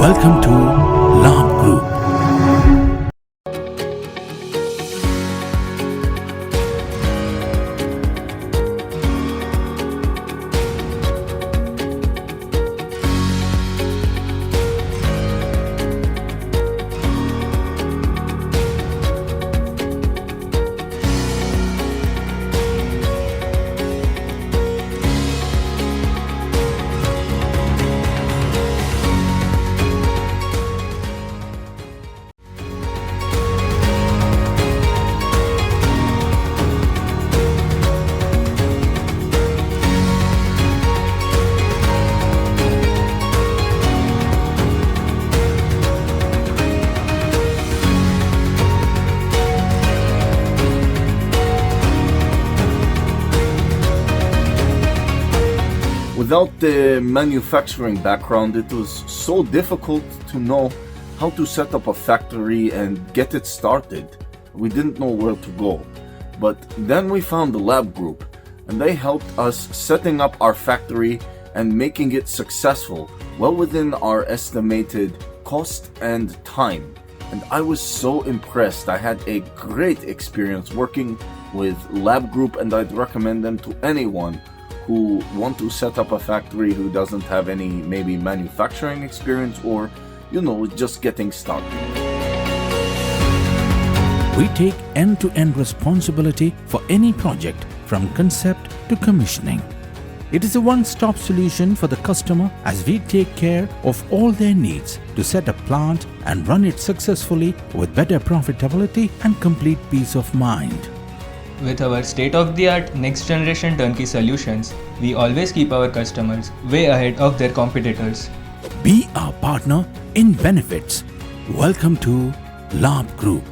Welcome to Labh Group. Without the manufacturing background, it was so difficult to know how to set up a factory and get it started. We didn't know where to go. But then we found the Labh Group, and they helped us setting up our factory and making it successful, well within our estimated cost and time. And I was so impressed. I had a great experience working with Labh Group, and I'd recommend them to anyone who want to set up a factory who doesn't have any maybe manufacturing experience or, just getting started. We take end-to-end responsibility for any project from concept to commissioning. It is a one-stop solution for the customer as we take care of all their needs to set a plant and run it successfully with better profitability and complete peace of mind. With our state-of-the-art next-generation turnkey solutions, we always keep our customers way ahead of their competitors. Be our partner in benefits. Welcome to Labh Group.